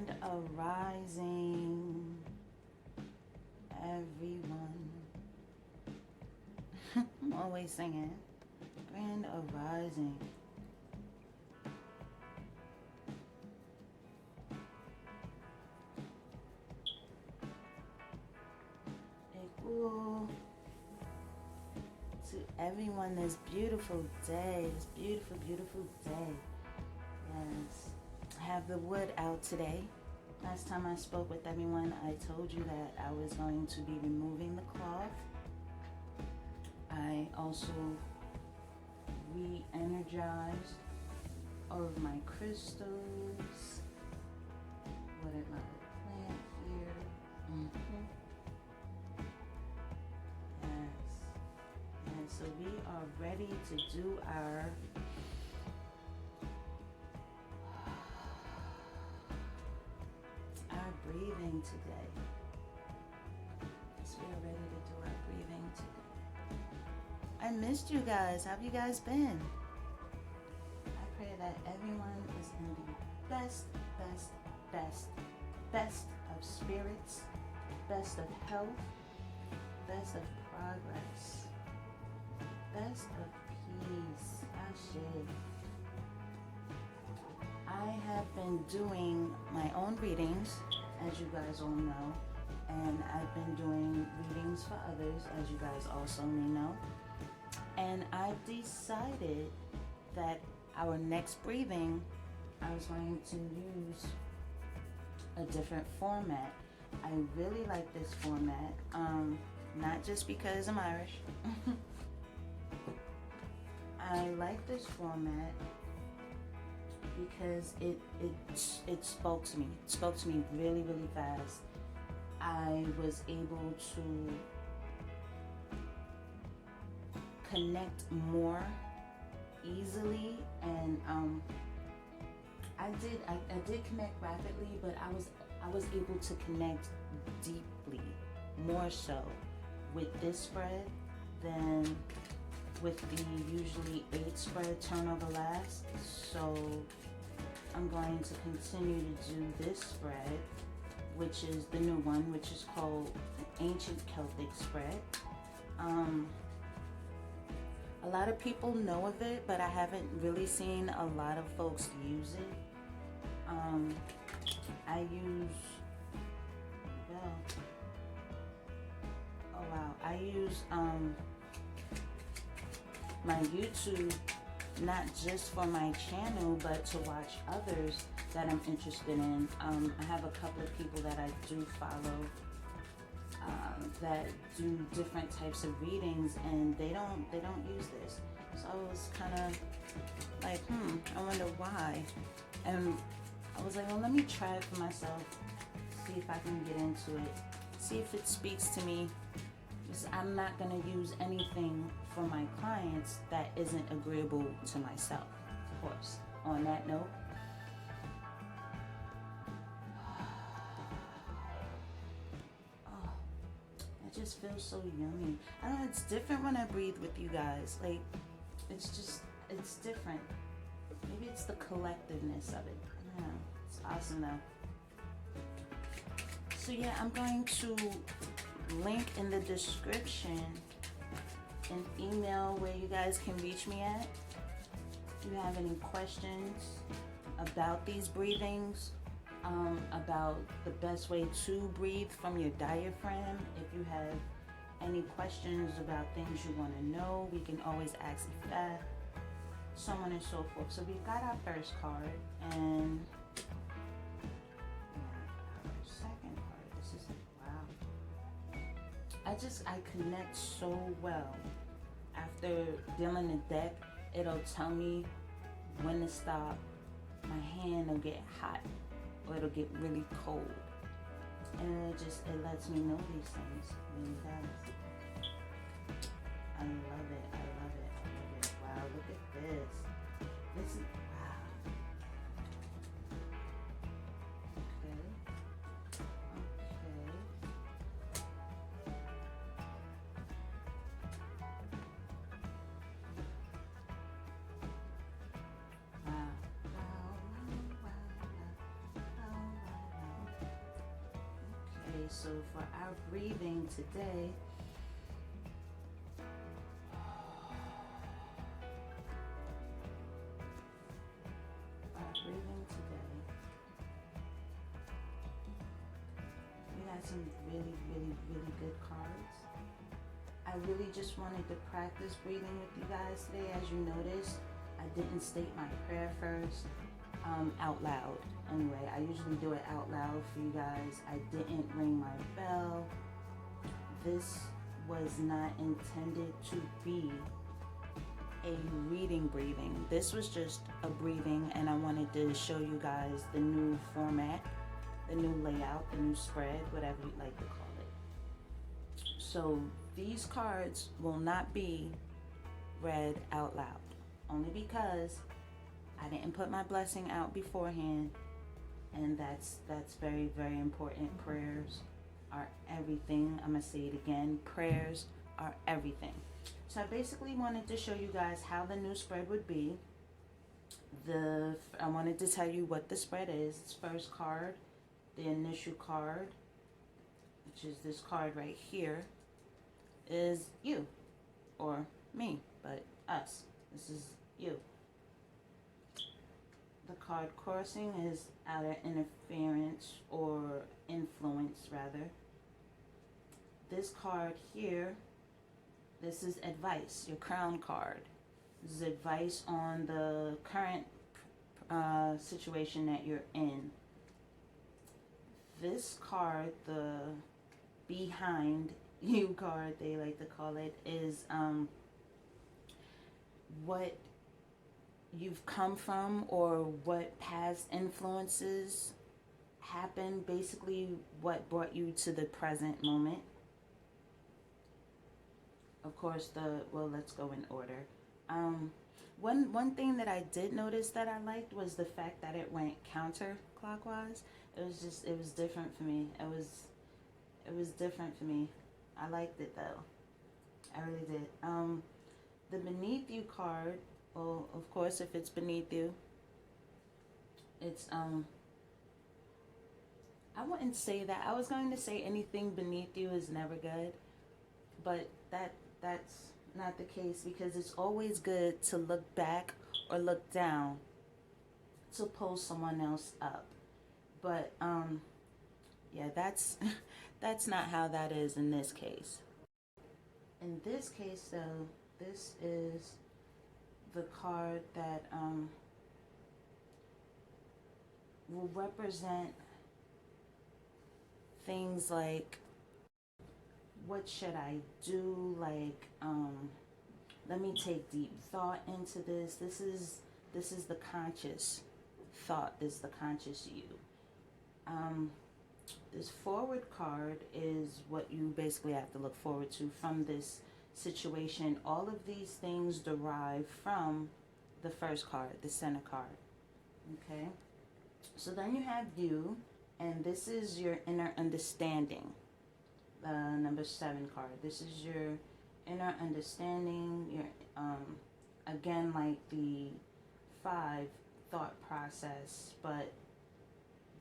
Grand arising, everyone. I'm always singing. Grand arising. Equal to everyone this beautiful day. This beautiful, beautiful day. Yes. I have the wood out today. Last time I spoke with everyone, I told you that I was going to be removing the cloth. I also re-energized all of my crystals. What am I plant here? Yes. And so we are ready to do our breathing today. Yes, we are ready to do our breathing today. I missed you guys. How have you guys been? I pray that everyone is in the best of spirits, best of health, best of progress, best of peace. Ashe. I have been doing my own readings, as you guys all know, and I've been doing readings for others, as you guys also may know. And I decided that our next breathing, I was going to use a different format. I really like this format, not just because I'm Irish. I like this format because it spoke to me. It spoke to me really, really fast. I was able to connect more easily, and I did connect rapidly, but I was able to connect deeply, more so with this spread than with the usually 8 spread turnover last. So I'm going to continue to do this spread, which is the new one, which is called the Ancient Celtic Spread. A lot of people know of it, but I haven't really seen a lot of folks use it. I use, oh wow, I use my YouTube, not just for my channel, but to watch others that I'm interested in. I have a couple of people that I do follow that do different types of readings, and they don't use this. So I was kind of like, I wonder why. And I was like, well, let me try it for myself, see if I can get into it, see if it speaks to me. Because I'm not going to use anything for my clients that isn't agreeable to myself, of course. On that note, it just feels so yummy. I don't know, it's different when I breathe with you guys. Like, it's different. Maybe it's the collectiveness of it. I don't know. It's awesome though. So yeah, I'm going to link in the description an email where you guys can reach me at. If you have any questions about these breathings, about the best way to breathe from your diaphragm, if you have any questions about things you want to know, we can always ask that, so on and so forth. So we've got our first card, and our second card. This is, wow. I connect so well. After dealing the deck, it'll tell me when to stop. My hand will get hot, or it'll get really cold. And it lets me know these things. It really does. I love it. I love it. I love it. Wow, look at this. This is, wow. Okay. Wow. Wow, wow, wow, wow, wow, so for our breathing today, we got some really, really, really good cards. I really just wanted to practice breathing with you guys today. As you noticed, I didn't state my prayer first out loud. Anyway, I usually do it out loud for you guys. I didn't ring my bell. This was not intended to be a reading breathing. This was just a breathing, and I wanted to show you guys the new format, the new layout, the new spread, whatever you'd like to call it. So these cards will not be read out loud, only because I didn't put my blessing out beforehand, and that's very, very important. Prayers are everything. I'm gonna say it again. Prayers are everything. So I basically wanted to show you guys how the new spread would be. I wanted to tell you what the spread is. It's first card, the initial card, which is this card right here, is you or me, but us. This is you. The card crossing is outer interference or influence, rather. This card here, this is advice, your crown card. This is advice on the current situation that you're in. This card, the behind you card, they like to call it, is what you've come from or what past influences happened, basically what brought you to the present moment. Of course, let's go in order. One thing that I did notice that I liked was the fact that it went counterclockwise. It was different for me. It was different for me. I liked it though. I really did. The beneath you card, well, of course, if it's beneath you, it's I wouldn't say that. I was going to say anything beneath you is never good, but that's not the case, because it's always good to look back or look down to pull someone else up. But yeah, that's that's not how that is in this case. In this case though, this is the card that will represent things like, what should I do? Like, let me take deep thought into this. This is the conscious thought. This is the conscious you. This forward card is what you basically have to look forward to from this situation. All of these things derive from the first card, the center card. Okay? So then you have you, and this is your inner understanding. Number 7 card. This is your inner understanding. Your again, like the 5, thought process, but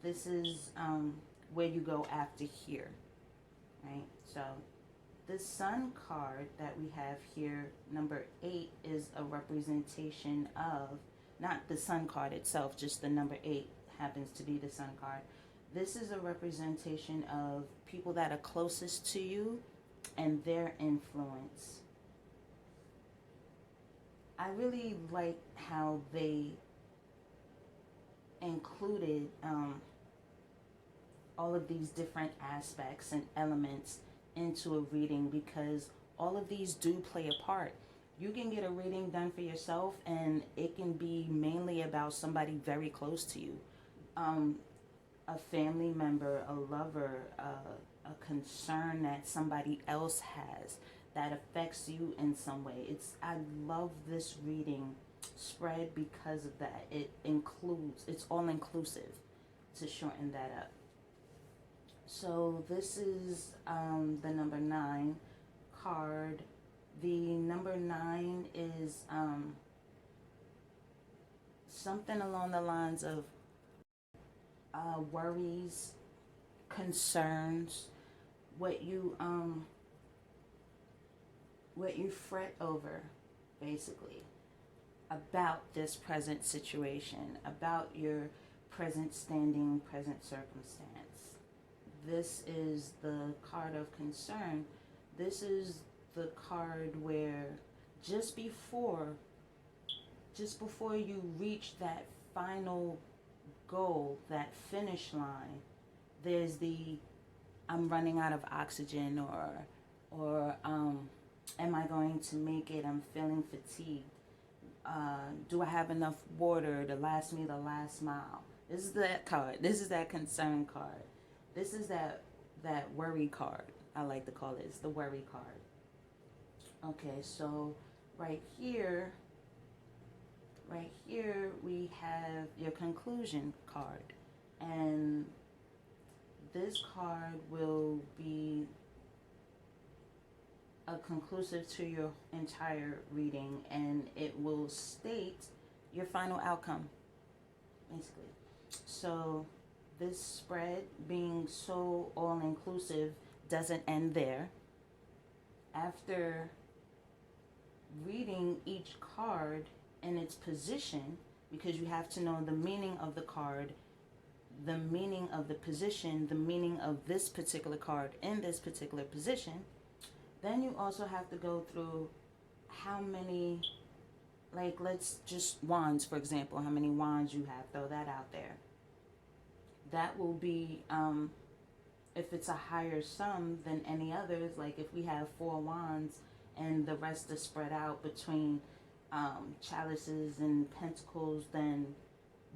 this is where you go after here, right? So this sun card that we have here, number 8, is a representation of, not the sun card itself, just the number 8 happens to be the sun card. This is a representation of people that are closest to you and their influence. I really like how they included all of these different aspects and elements into a reading, because all of these do play a part. You can get a reading done for yourself, and it can be mainly about somebody very close to you. A family member, a lover, a concern that somebody else has that affects you in some way. I love this reading spread because of that. It's all inclusive, to shorten that up. So this is the number 9 card. The number 9 is something along the lines of worries, concerns. what you fret over, basically, about this present situation, about your present standing, present circumstance. This is the card of concern. This is the card where just before you reach that final goal, that finish line, there's the I'm running out of oxygen, or am I going to make it? I'm feeling fatigued. Do I have enough water to last me the last mile? This is that card. This is that concern card. This is that worry card. I like to call it. It's the worry card. Okay, so right here we have your conclusion card. And this card will be a conclusive to your entire reading, and it will state your final outcome, basically. So this spread, being so all-inclusive, doesn't end there. After reading each card in its position, because you have to know the meaning of the card, the meaning of the position, the meaning of this particular card in this particular position, then you also have to go through how many, like, let's just wands, for example, how many wands you have, throw that out there. That will be, if it's a higher sum than any others, like if we have 4 wands and the rest is spread out between chalices and pentacles, then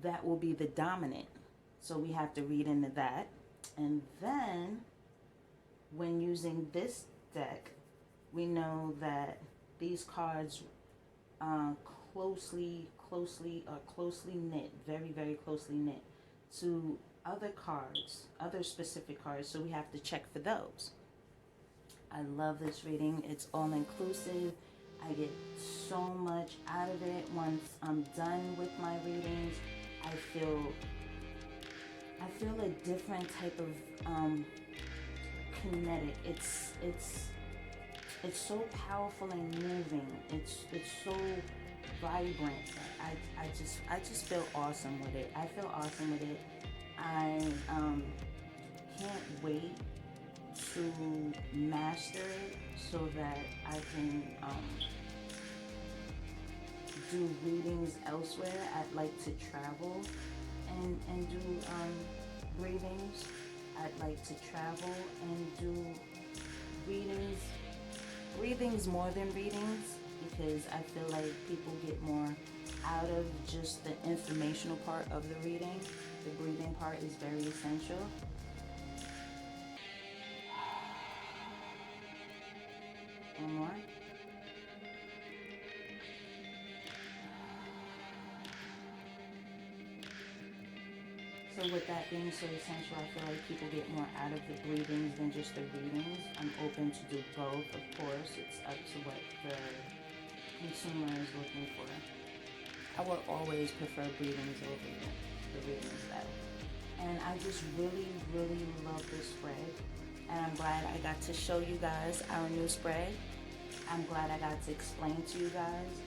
that will be the dominant. So we have to read into that. And then when using this deck, we know that these cards closely knit, very, very closely knit to other cards, other specific cards, so we have to check for those. I love this reading. It's all inclusive. I get so much out of it. Once I'm done with my readings, I feel a different type of kinetic. It's so powerful and moving. It's so vibrant. I just feel awesome with it. I feel awesome with it. I can't wait to master it so that I can do readings elsewhere. I'd like to travel and do readings. I'd like to travel and do readings more than readings, because I feel like people get more out of just the informational part of the reading. The breathing part is very essential. One more. So with that being so essential, I feel like people get more out of the breathings than just the readings. I'm open to do both, of course. It's up to what the consumer is looking for. I will always prefer breathings over the readings though. And I just really, really love this spread. And I'm glad I got to show you guys our new spread. I'm glad I got to explain to you guys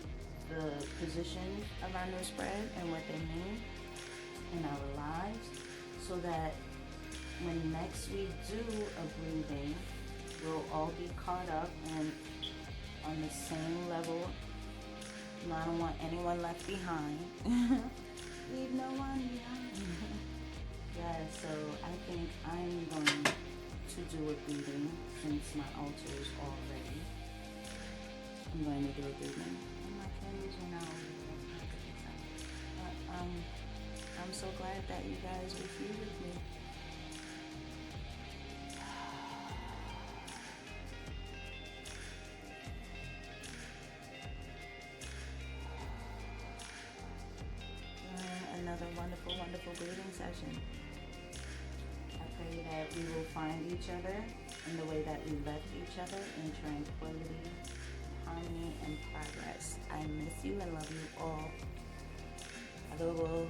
the position of our new spread and what they mean in our lives, so that when next we do a breathing, we'll all be caught up and on the same level. And I don't want anyone left behind. Leave no one behind. Yeah, so I think I'm going to do a breathing since my altar is all ready. I'm going to do a breathing. And my candles are now over. I'm so glad that you guys were here with me. Another wonderful, wonderful breathing session. I pray that we will find each other in the way that we left each other, in tranquility, harmony, and progress. I miss you and love you all. Adobo.